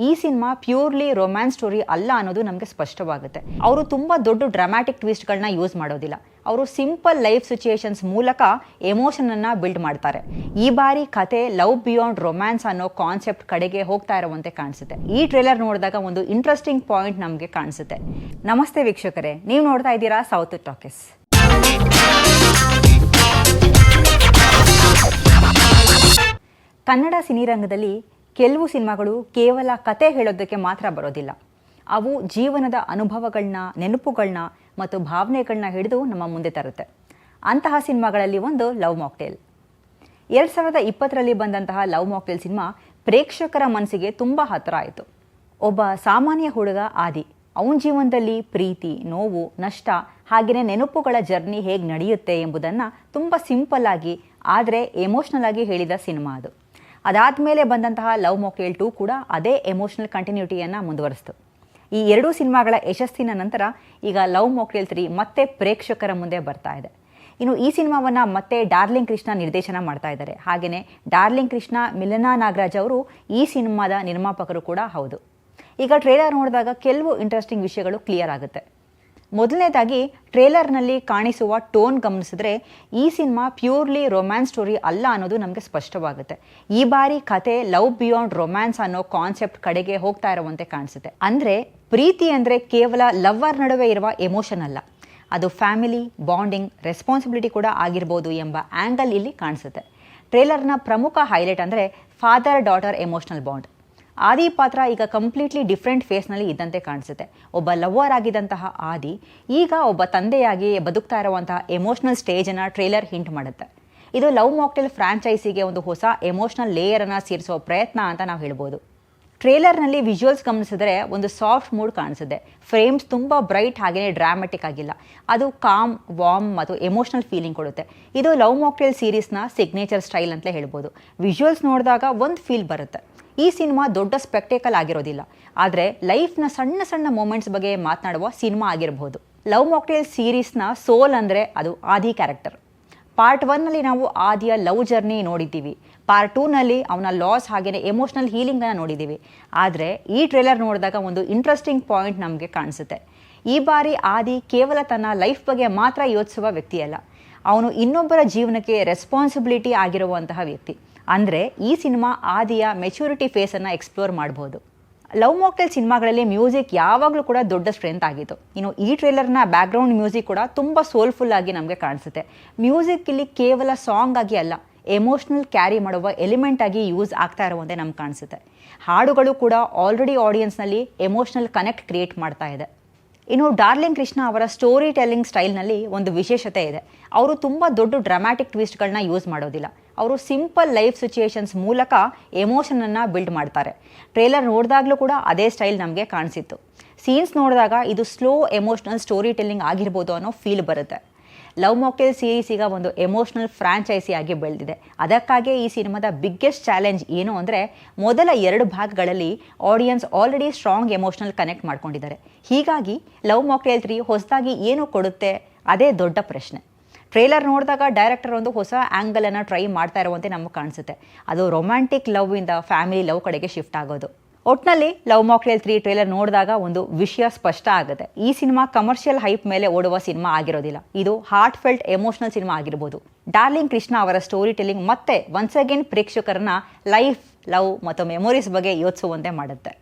ಈ cinema purely romance story ಅಲ್ಲ ಅನ್ನೋದು ನಮಗೆ ಸ್ಪಷ್ಟವಾಗುತ್ತೆ. ಅವರು ತುಂಬ ದೊಡ್ಡ ಡ್ರಾಮ್ಯಾಟಿಕ್ ಟ್ವಿಸ್ಟ್ಗಳನ್ನ ಯೂಸ್ ಮಾಡೋದಿಲ್ಲ. ಅವರು ಸಿಂಪಲ್ ಲೈಫ್ ಸಿಚುಯೇಷನ್ಸ್ ಮೂಲಕ ಎಮೋಷನನ್ನು ಬಿಲ್ಡ್ ಮಾಡ್ತಾರೆ. ಈ ಬಾರಿ ಕತೆ ಲವ್ ಬಿಯಾಂಡ್ ರೊಮ್ಯಾನ್ಸ್ ಅನ್ನೋ ಕಾನ್ಸೆಪ್ಟ್ ಕಡೆಗೆ ಹೋಗ್ತಾ ಇರುವಂತೆ ಕಾಣಿಸುತ್ತೆ. ಈ ಟ್ರೇಲರ್ ನೋಡಿದಾಗ ಒಂದು ಇಂಟ್ರೆಸ್ಟಿಂಗ್ ಪಾಯಿಂಟ್ ನಮಗೆ ಕಾಣಿಸುತ್ತೆ. ನಮಸ್ತೆ ವೀಕ್ಷಕರೇ, ನೀವು ನೋಡ್ತಾ ಇದ್ದೀರಾ ಸೌತ್ ಟಾಕೀಸ್. ಕನ್ನಡ ಸಿನಿರಂಗದಲ್ಲಿ ಕೆಲವು ಸಿನಿಮಾಗಳು ಕೇವಲ ಕತೆ ಹೇಳೋದಕ್ಕೆ ಮಾತ್ರ ಬರೋದಿಲ್ಲ. ಅವು ಜೀವನದ ಅನುಭವಗಳನ್ನ, ನೆನಪುಗಳನ್ನ ಮತ್ತು ಭಾವನೆಗಳನ್ನ ಹಿಡಿದು ನಮ್ಮ ಮುಂದೆ ತರುತ್ತೆ. ಅಂತಹ ಸಿನಿಮಾಗಳಲ್ಲಿ ಒಂದು ಲವ್ ಮಾಕ್ಟೇಲ್. 2020ರಲ್ಲಿ ಬಂದಂತಹ ಲವ್ ಮಾಕ್ಟೇಲ್ ಸಿನಿಮಾ ಪ್ರೇಕ್ಷಕರ ಮನಸ್ಸಿಗೆ ತುಂಬ ಹತ್ತಿರ ಆಯಿತು. ಒಬ್ಬ ಸಾಮಾನ್ಯ ಹುಡುಗ ಆದಿ, ಅವನ ಜೀವನದಲ್ಲಿ ಪ್ರೀತಿ, ನೋವು, ನಷ್ಟ ಹಾಗೆಯೇ ನೆನಪುಗಳ ಜರ್ನಿ ಹೇಗೆ ನಡೆಯುತ್ತೆ ಎಂಬುದನ್ನು ತುಂಬ ಸಿಂಪಲ್ ಆಗಿ ಆದರೆ ಎಮೋಷ್ನಲ್ ಆಗಿ ಹೇಳಿದ ಸಿನಿಮಾ ಅದು. ಅದಾದಮೇಲೆ ಬಂದಂತಹ ಲವ್ ಮಾಕ್ಟೇಲ್ 2 ಕೂಡ ಅದೇ ಎಮೋಷ್ನಲ್ ಕಂಟಿನ್ಯೂಟಿಯನ್ನು ಮುಂದುವರಿಸಿತು. ಈ ಎರಡೂ ಸಿನಿಮಾಗಳ ಯಶಸ್ಸಿನ ನಂತರ ಈಗ ಲವ್ ಮಾಕ್ಟೇಲ್ 3 ಮತ್ತೆ ಪ್ರೇಕ್ಷಕರ ಮುಂದೆ ಬರ್ತಾ ಇದೆ. ಇನ್ನು ಈ ಸಿನಿಮಾವನ್ನು ಮತ್ತೆ ಡಾರ್ಲಿಂಗ್ ಕೃಷ್ಣ ನಿರ್ದೇಶನ ಮಾಡ್ತಾ ಇದ್ದಾರೆ. ಹಾಗೆಯೇ ಡಾರ್ಲಿಂಗ್ ಕೃಷ್ಣ, ಮಿಲನಾ ನಾಗರಾಜ್ ಅವರು ಈ ಸಿನಿಮಾದ ನಿರ್ಮಾಪಕರು ಕೂಡ ಹೌದು. ಈಗ ಟ್ರೇಲರ್ ನೋಡಿದಾಗ ಕೆಲವು ಇಂಟ್ರೆಸ್ಟಿಂಗ್ ವಿಷಯಗಳು ಕ್ಲಿಯರ್ ಆಗುತ್ತೆ. ಮೊದಲನೇದಾಗಿ ಟ್ರೇಲರ್ನಲ್ಲಿ ಕಾಣಿಸುವ ಟೋನ್ ಗಮನಿಸಿದ್ರೆ ಈ ಸಿನಿಮಾ ಪ್ಯೂರ್ಲಿ ರೊಮ್ಯಾನ್ಸ್ ಸ್ಟೋರಿ ಅಲ್ಲ ಅನ್ನೋದು ನಮಗೆ ಸ್ಪಷ್ಟವಾಗುತ್ತೆ. ಈ ಬಾರಿ ಕತೆ ಲವ್ ಬಿಯಾಂಡ್ ರೊಮ್ಯಾನ್ಸ್ ಅನ್ನೋ ಕಾನ್ಸೆಪ್ಟ್ ಕಡೆಗೆ ಹೋಗ್ತಾ ಇರುವಂತೆ ಕಾಣಿಸುತ್ತೆ. ಅಂದರೆ ಪ್ರೀತಿ ಅಂದರೆ ಕೇವಲ ಲವ್ವರ್ ನಡುವೆ ಇರುವ ಎಮೋಷನ್ ಅಲ್ಲ, ಅದು ಫ್ಯಾಮಿಲಿ, ಬಾಂಡಿಂಗ್, ರೆಸ್ಪಾನ್ಸಿಬಿಲಿಟಿ ಕೂಡ ಆಗಿರ್ಬೋದು ಎಂಬ ಆ್ಯಂಗಲ್ ಇಲ್ಲಿ ಕಾಣಿಸುತ್ತೆ. ಟ್ರೇಲರ್ನ ಪ್ರಮುಖ ಹೈಲೈಟ್ ಅಂದರೆ ಫಾದರ್ ಡಾಟರ್ ಎಮೋಷನಲ್ ಬಾಂಡ್. ಆದಿ ಪಾತ್ರ ಈಗ ಕಂಪ್ಲೀಟ್ಲಿ ಡಿಫ್ರೆಂಟ್ ಫೇಸ್ನಲ್ಲಿ ಇದ್ದಂತೆ ಕಾಣಿಸುತ್ತೆ. ಒಬ್ಬ ಲವ್ವರ್ ಆಗಿದ್ದಂತಹ ಆದಿ ಈಗ ಒಬ್ಬ ತಂದೆಯಾಗಿ ಬದುಕ್ತಾ ಇರುವಂತಹ ಎಮೋಷ್ನಲ್ ಸ್ಟೇಜನ್ನು ಟ್ರೇಲರ್ ಹಿಂಟ್ ಮಾಡುತ್ತೆ. ಇದು ಲವ್ ಮಾಕ್ಟೇಲ್ ಫ್ರಾಂಚೈಸಿಗೆ ಒಂದು ಹೊಸ ಎಮೋಷ್ನಲ್ ಲೇಯರನ್ನು ಸೇರಿಸೋ ಪ್ರಯತ್ನ ಅಂತ ನಾವು ಹೇಳ್ಬೋದು. ಟ್ರೇಲರ್ನಲ್ಲಿ ವಿಜುವಲ್ಸ್ ಗಮನಿಸಿದ್ರೆ ಒಂದು ಸಾಫ್ಟ್ ಮೂಡ್ ಕಾಣಿಸುತ್ತೆ. ಫ್ರೇಮ್ಸ್ ತುಂಬ ಬ್ರೈಟ್ ಹಾಗೆಯೇ ಡ್ರಾಮೆಟಿಕ್ ಆಗಿಲ್ಲ, ಅದು ಕಾಮ್, ವಾರ್ಮ್ ಮತ್ತು ಎಮೋಷ್ನಲ್ ಫೀಲಿಂಗ್ ಕೊಡುತ್ತೆ. ಇದು ಲವ್ ಮಾಕ್ಟೇಲ್ ಸೀರೀಸ್ನ ಸಿಗ್ನೇಚರ್ ಸ್ಟೈಲ್ ಅಂತಲೇ ಹೇಳ್ಬೋದು. ವಿಜುವಲ್ಸ್ ನೋಡಿದಾಗ ಒಂದು ಫೀಲ್ ಬರುತ್ತೆ. ಈ ಸಿನಿಮಾ ದೊಡ್ಡ ಸ್ಪೆಕ್ಟೇಕಲ್ ಆಗಿರೋದಿಲ್ಲ, ಆದರೆ ಲೈಫ್ನ ಸಣ್ಣ ಸಣ್ಣ ಮೂಮೆಂಟ್ಸ್ ಬಗ್ಗೆ ಮಾತನಾಡುವ ಸಿನಿಮಾ ಆಗಿರಬಹುದು. ಲವ್ ಮಾಕ್ಟೇಲ್ ಸೀರೀಸ್ನ ಸೋಲ್ ಅಂದರೆ ಅದು ಆದಿ ಕ್ಯಾರೆಕ್ಟರ್. ಪಾರ್ಟ್ 1ನಲ್ಲಿ ನಾವು ಆದಿಯ ಲವ್ ಜರ್ನಿ ನೋಡಿದ್ದೀವಿ. ಪಾರ್ಟ್ 2ನಲ್ಲಿ ಅವನ ಲಾಸ್ ಹಾಗೆಯೇ ಎಮೋಷ್ನಲ್ ಹೀಲಿಂಗನ್ನು ನೋಡಿದ್ದೀವಿ. ಆದರೆ ಈ ಟ್ರೇಲರ್ ನೋಡಿದಾಗ ಒಂದು ಇಂಟ್ರೆಸ್ಟಿಂಗ್ ಪಾಯಿಂಟ್ ನಮಗೆ ಕಾಣಿಸುತ್ತೆ. ಈ ಬಾರಿ ಆದಿ ಕೇವಲ ತನ್ನ ಲೈಫ್ ಬಗ್ಗೆ ಮಾತ್ರ ಯೋಚಿಸುವ ವ್ಯಕ್ತಿಯಲ್ಲ, ಅವನು ಇನ್ನೊಬ್ಬರ ಜೀವನಕ್ಕೆ ರೆಸ್ಪಾನ್ಸಿಬಿಲಿಟಿ ಆಗಿರುವಂತಹ ವ್ಯಕ್ತಿ. ಅಂದರೆ ಈ ಸಿನಿಮಾ ಆದಿಯ ಮೆಚುರಿಟಿ ಫೇಸನ್ನು ಎಕ್ಸ್ಪ್ಲೋರ್ ಮಾಡ್ಬೋದು. ಲವ್ ಮಾಕ್ಟೇಲ್ ಸಿನಿಮಾಗಳಲ್ಲಿ ಮ್ಯೂಸಿಕ್ ಯಾವಾಗಲೂ ಕೂಡ ದೊಡ್ಡ ಸ್ಟ್ರೆಂತ್ ಆಗಿತ್ತು. ಇನ್ನು ಈ ಟ್ರೇಲರ್ನ ಬ್ಯಾಕ್ಗ್ರೌಂಡ್ ಮ್ಯೂಸಿಕ್ ಕೂಡ ತುಂಬ ಸೋಲ್ಫುಲ್ ಆಗಿ ನಮಗೆ ಕಾಣಿಸುತ್ತೆ. ಮ್ಯೂಸಿಕ್ ಇಲ್ಲಿ ಕೇವಲ ಸಾಂಗ್ ಆಗಿ ಅಲ್ಲ, ಎಮೋಷ್ನಲ್ ಕ್ಯಾರಿ ಮಾಡುವ ಎಲಿಮೆಂಟ್ ಆಗಿ ಯೂಸ್ ಆಗ್ತಾ ಇರುವಂತೆ ನಮ್ಗೆ ಕಾಣಿಸುತ್ತೆ. ಹಾಡುಗಳು ಕೂಡ ಆಲ್ರೆಡಿ ಆಡಿಯನ್ಸ್ನಲ್ಲಿ ಎಮೋಷ್ನಲ್ ಕನೆಕ್ಟ್ ಕ್ರಿಯೇಟ್ ಮಾಡ್ತಾ ಇದೆ. ಇನ್ನು ಡಾರ್ಲಿಂಗ್ ಕೃಷ್ಣ ಅವರ ಸ್ಟೋರಿ ಟೆಲ್ಲಿಂಗ್ ಸ್ಟೈಲ್ನಲ್ಲಿ ಒಂದು ವಿಶೇಷತೆ ಇದೆ. ಅವರು ತುಂಬ ದೊಡ್ಡ ಡ್ರಾಮ್ಯಾಟಿಕ್ ಟ್ವಿಸ್ಟ್ಗಳನ್ನ ಯೂಸ್ ಮಾಡೋದಿಲ್ಲ. ಅವರು ಸಿಂಪಲ್ ಲೈಫ್ ಸಿಚುಯೇಷನ್ಸ್ ಮೂಲಕ ಎಮೋಷನನ್ನು ಬಿಲ್ಡ್ ಮಾಡ್ತಾರೆ. ಟ್ರೇಲರ್ ನೋಡಿದಾಗಲೂ ಕೂಡ ಅದೇ ಸ್ಟೈಲ್ ನಮಗೆ ಕಾಣಿಸಿತ್ತು. ಸೀನ್ಸ್ ನೋಡಿದಾಗ ಇದು ಸ್ಲೋ ಎಮೋಷ್ನಲ್ ಸ್ಟೋರಿ ಟೆಲ್ಲಿಂಗ್ ಆಗಿರ್ಬೋದು ಅನ್ನೋ ಫೀಲ್ ಬರುತ್ತೆ. ಲವ್ ಮಾಕ್ಟೇಲ್ ಸೀರೀಸ್ ಈಗ ಒಂದು ಎಮೋಷ್ನಲ್ ಫ್ರಾಂಚೈಸಿ ಆಗಿ ಬೆಳೆದಿದೆ. ಅದಕ್ಕಾಗಿ ಈ ಸಿನಿಮಾದ ಬಿಗ್ಗೆಸ್ಟ್ ಚಾಲೆಂಜ್ ಏನು ಅಂದರೆ ಮೊದಲ 2 ಭಾಗಗಳಲ್ಲಿ audience already strong emotional connect ಮಾಡ್ಕೊಂಡಿದ್ದಾರೆ. ಹೀಗಾಗಿ ಲವ್ ಮಾಕ್ಟೇಲ್ 3 ಹೊಸದಾಗಿ ಏನು ಕೊಡುತ್ತೆ, ಅದೇ ದೊಡ್ಡ ಪ್ರಶ್ನೆ. ಟ್ರೇಲರ್ ನೋಡಿದಾಗ ಡೈರೆಕ್ಟರ್ ಒಂದು ಹೊಸ ಆ್ಯಂಗಲನ್ನು ಟ್ರೈ ಮಾಡ್ತಾ ಇರುವಂತೆ ನಮಗೆ ಕಾಣಿಸುತ್ತೆ. ಅದು ರೊಮ್ಯಾಂಟಿಕ್ ಲವ್ ಇಂದ ಫ್ಯಾಮಿಲಿ ಲವ್ ಕಡೆಗೆ ಶಿಫ್ಟ್ ಆಗೋದು. ಒಟ್ಟಿನಲ್ಲಿ ಲವ್ ಮಾಕ್ಟೇಲ್ 3 ಟ್ರೇಲರ್ ನೋಡಿದಾಗ ಒಂದು ವಿಷಯ ಸ್ಪಷ್ಟ ಆಗುತ್ತೆ. ಈ ಸಿನಿಮಾ ಕಮರ್ಷಿಯಲ್ ಹೈಪ್ ಮೇಲೆ ಓಡುವ ಸಿನಿಮಾ ಆಗಿರೋದಿಲ್ಲ, ಇದು ಹಾರ್ಟ್ ಫೆಲ್ಟ್ ಎಮೋಷನಲ್ ಸಿನಿಮಾ ಆಗಿರ್ಬೋದು. ಡಾರ್ಲಿಂಗ್ ಕೃಷ್ಣ ಅವರ ಸ್ಟೋರಿ ಟೆಲ್ಲಿಂಗ್ ಮತ್ತೆ ಒನ್ಸ್ ಅಗೇನ್ ಪ್ರೇಕ್ಷಕರನ್ನ ಲೈಫ್, ಲವ್ ಮತ್ತು ಮೆಮೊರೀಸ್ ಬಗ್ಗೆ ಯೋಚಿಸುವಂತೆ ಮಾಡುತ್ತೆ.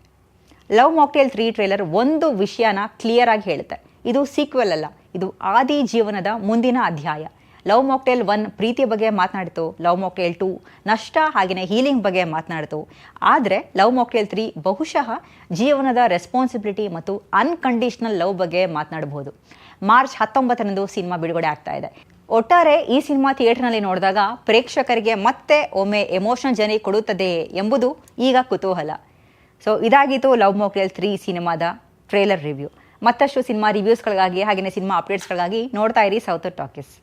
ಲವ್ ಮಾಕ್ಟೇಲ್ 3 ಟ್ರೇಲರ್ ಒಂದು ವಿಷಯನ ಕ್ಲಿಯರ್ ಆಗಿ ಹೇಳುತ್ತೆ, ಇದು ಸೀಕ್ವೆಲ್ ಅಲ್ಲ, ಇದು ಆದಿ ಜೀವನದ ಮುಂದಿನ ಅಧ್ಯಾಯ. ಲವ್ ಮಾಕ್ಟೇಲ್ 1 ಪ್ರೀತಿ ಬಗ್ಗೆ ಮಾತನಾಡಿತು, ಲವ್ ಮಾಕ್ಟೇಲ್ 2 ನಷ್ಟ ಹಾಗೆಯೇ ಹೀಲಿಂಗ್ ಬಗ್ಗೆ ಮಾತನಾಡಿತು. ಆದರೆ ಲವ್ ಮಾಕ್ಟೇಲ್ 3 ಬಹುಶಃ ಜೀವನದ ರೆಸ್ಪಾನ್ಸಿಬಿಲಿಟಿ ಮತ್ತು ಅನ್ಕಂಡೀಷನಲ್ ಲವ್ ಬಗ್ಗೆ ಮಾತನಾಡಬಹುದು. ಮಾರ್ಚ್ 19ರಂದು ಸಿನಿಮಾ ಬಿಡುಗಡೆ ಆಗ್ತಾ ಇದೆ. ಒಟ್ಟಾರೆ ಈ ಸಿನಿಮಾ ಥಿಯೇಟರ್ನಲ್ಲಿ ನೋಡಿದಾಗ ಪ್ರೇಕ್ಷಕರಿಗೆ ಮತ್ತೆ ಒಮ್ಮೆ ಎಮೋಷನಲ್ ಜರ್ನಿ ಕೊಡುತ್ತದೆ ಎಂಬುದು ಈಗ ಕುತೂಹಲ. ಸೊ ಇದಾಗಿತ್ತು ಲವ್ ಮಾಕ್ಟೇಲ್ 3 ಸಿನಿಮಾದ ಟ್ರೇಲರ್ ರಿವ್ಯೂ. ಮತ್ತಷ್ಟು ಸಿನಿಮಾ ರಿವ್ಯೂಸ್ಗಳಿಗಾಗಿ ಹಾಗೆಯೇ ಸಿನಿಮಾ ಅಪ್ಡೇಟ್ಸ್ಗಳಿಗಾಗಿ ನೋಡ್ತಾ ಇರಿ ಸೌತ್ ಟಾಕೀಸ್.